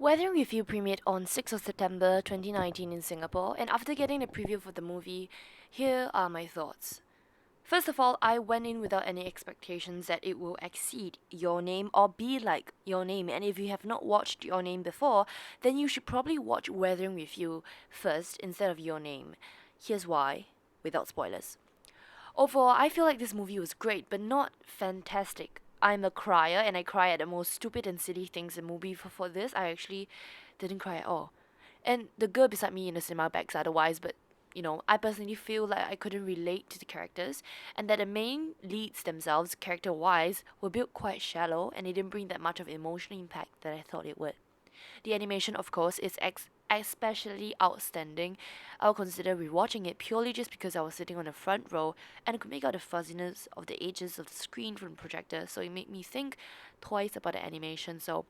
Weathering with You premiered on 6th of September 2019 in Singapore, and after getting a preview for the movie, here are my thoughts. First of all, I went in without any expectations that it will exceed Your Name or be like Your Name, and if you have not watched Your Name before, then you should probably watch Weathering with You first instead of Your Name. Here's why, without spoilers. Overall, I feel like this movie was great, but not fantastic. I'm a crier, and I cry at the most stupid and silly things in movie. For this, I actually didn't cry at all. And the girl beside me in the cinema begs otherwise, but I personally feel like I couldn't relate to the characters, and that the main leads themselves, character wise, were built quite shallow, and they didn't bring that much of emotional impact that I thought it would. The animation, of course, is especially outstanding. I'll consider rewatching it purely just because I was sitting on the front row and I could make out the fuzziness of the edges of the screen from the projector, so it made me think twice about the animation. So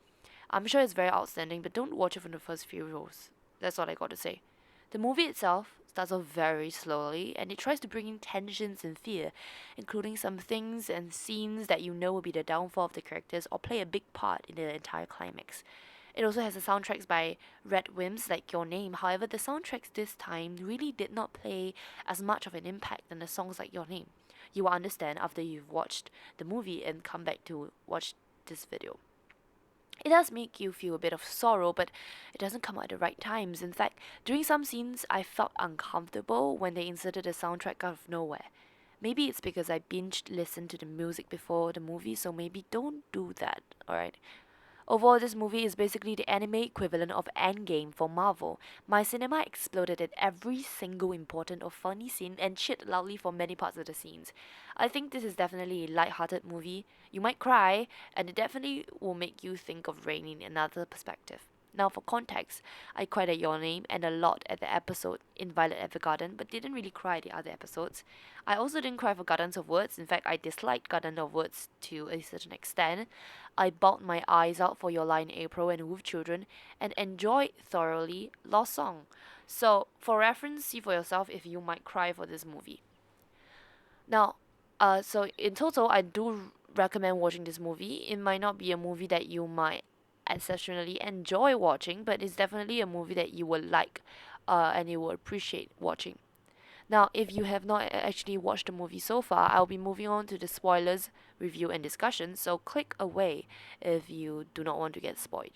I'm sure it's very outstanding, but don't watch it from the first few rows. That's all I got to say. The movie itself starts off very slowly and it tries to bring in tensions and fear, including some things and scenes that you know will be the downfall of the characters or play a big part in the entire climax. It also has the soundtracks by Red Wims like Your Name. However, the soundtracks this time really did not play as much of an impact than the songs like Your Name. You will understand after you've watched the movie and come back to watch this video. It does make you feel a bit of sorrow, but it doesn't come out at the right times. In fact, during some scenes, I felt uncomfortable when they inserted a soundtrack out of nowhere. Maybe it's because I binged listened to the music before the movie, so maybe don't do that, alright? Overall, this movie is basically the anime equivalent of Endgame for Marvel. My cinema exploded at every single important or funny scene and shit loudly for many parts of the scenes. I think this is definitely a light-hearted movie. You might cry, and it definitely will make you think of Rain in another perspective. Now, for context, I cried at Your Name and a lot at the episode in Violet Evergarden, but didn't really cry at the other episodes. I also didn't cry for Gardens of Words. In fact, I disliked Garden of Words to a certain extent. I bawled my eyes out for Your Lie in April and Wolf Children, and enjoyed thoroughly Lost Song. So, for reference, see for yourself if you might cry for this movie. Now, so in total, I do recommend watching this movie. It might not be a movie that you might exceptionally enjoy watching, but it's definitely a movie that you will like, and you will appreciate watching. Now, if you have not actually watched the movie so far, I'll be moving on to the spoilers, review, and discussion, so click away if you do not want to get spoiled.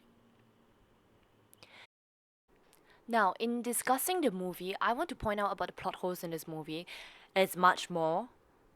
Now, in discussing the movie, I want to point out about the plot holes in this movie. It's much more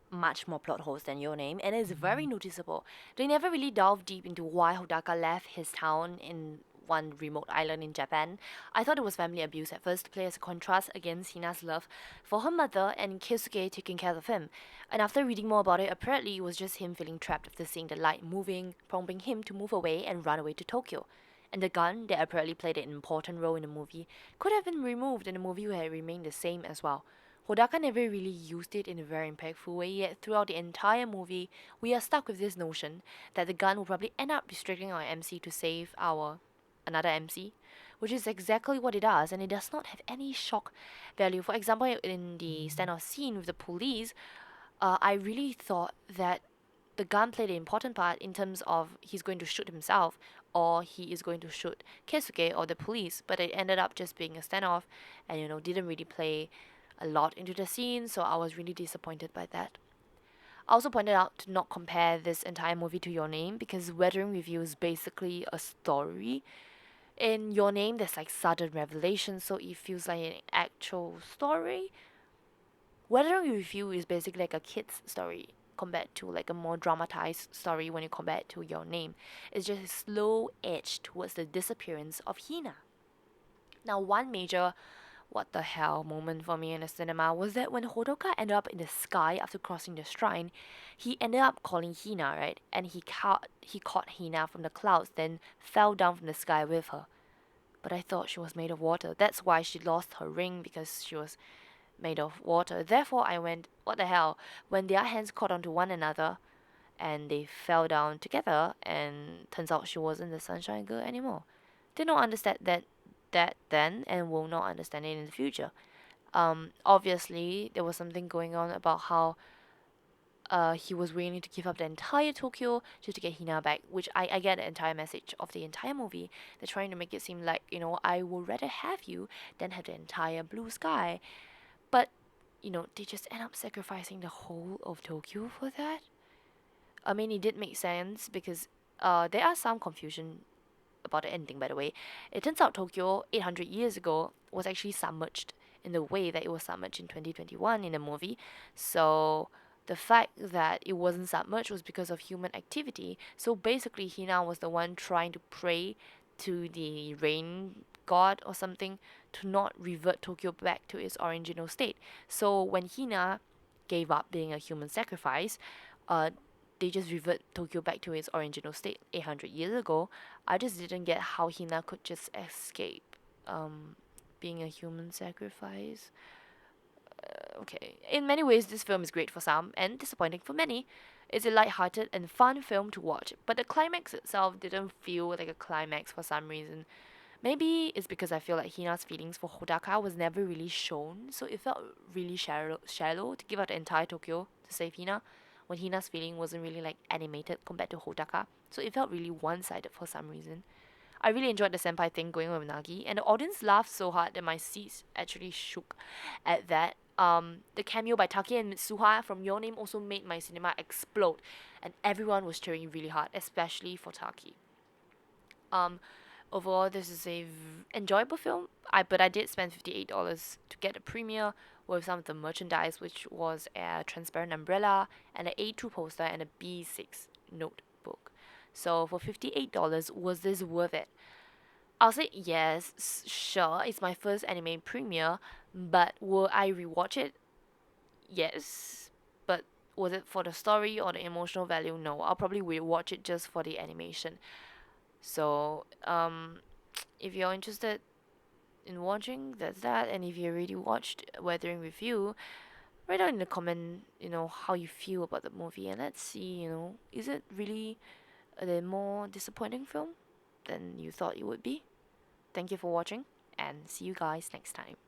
plot holes than Your Name, and it's very noticeable. They never really delve deep into why Hodaka left his town in one remote island in Japan. I thought it was family abuse at first to play as a contrast against Hina's love for her mother and Kisuke taking care of him. And after reading more about it, apparently it was just him feeling trapped after seeing the light moving, prompting him to move away and run away to Tokyo. And the gun, that apparently played an important role in the movie, could have been removed and the movie would have remained the same as well. Hodaka never really used it in a very impactful way, yet throughout the entire movie, we are stuck with this notion that the gun will probably end up restricting our MC to save our another MC, which is exactly what it does, and it does not have any shock value. For example, in the standoff scene with the police, I really thought that the gun played an important part in terms of he's going to shoot himself or he is going to shoot Keisuke or the police, but it ended up just being a standoff and didn't really play a lot into the scene, so I was really disappointed by that. I also pointed out to not compare this entire movie to Your Name because Weathering with You is basically a story. In Your Name, there's like sudden revelation, so it feels like an actual story. Weathering with You is basically like a kid's story compared to like a more dramatized story when you compare it to Your Name. It's just a slow edge towards the disappearance of Hina. Now, one major what the hell moment for me in the cinema was that when Hodoka ended up in the sky after crossing the shrine, he ended up calling Hina, right? And he caught Hina from the clouds, then fell down from the sky with her. But I thought she was made of water. That's why she lost her ring, because she was made of water. Therefore, I went, what the hell? When their hands caught onto one another and they fell down together, and turns out she wasn't the Sunshine Girl anymore. Did not understand that then, and will not understand it in the future. Obviously, there was something going on about how he was willing to give up the entire Tokyo just to get Hina back, which I get the entire message of the entire movie. They're trying to make it seem like, I would rather have you than have the entire blue sky. But, they just end up sacrificing the whole of Tokyo for that. I mean, it did make sense because there are some confusion about the ending, by the way. It turns out Tokyo, 800 years ago, was actually submerged in the way that it was submerged in 2021 in the movie. So the fact that it wasn't submerged was because of human activity. So basically, Hina was the one trying to pray to the rain god or something to not revert Tokyo back to its original state. So when Hina gave up being a human sacrifice, uh, they just revert Tokyo back to its original state 800 years ago. I just didn't get how Hina could just escape being a human sacrifice. Okay. In many ways, this film is great for some and disappointing for many. It's a light-hearted and fun film to watch, but the climax itself didn't feel like a climax for some reason. Maybe it's because I feel like Hina's feelings for Hodaka was never really shown, so it felt really shallow to give out the entire Tokyo to save Hina, when Hina's feeling wasn't really like animated compared to Hodaka, so it felt really one-sided for some reason. I really enjoyed the senpai thing going on with Nagi, and the audience laughed so hard that my seats actually shook at that. The cameo by Taki and Mitsuha from Your Name also made my cinema explode, and everyone was cheering really hard, especially for Taki. Um, Overall, this is a enjoyable film. But I did spend $58 to get a premiere with some of the merchandise, which was a transparent umbrella and an A2 poster and a B6 notebook. So for $58, was this worth it? I'll say yes, sure. It's my first anime premiere, but will I rewatch it? Yes. But was it for the story or the emotional value? No. I'll probably rewatch it just for the animation. So, if you're interested in watching, that's that. And if you already watched Weathering with You, write down in the comment, how you feel about the movie, and let's see, is it really a more disappointing film than you thought it would be? Thank you for watching, and see you guys next time.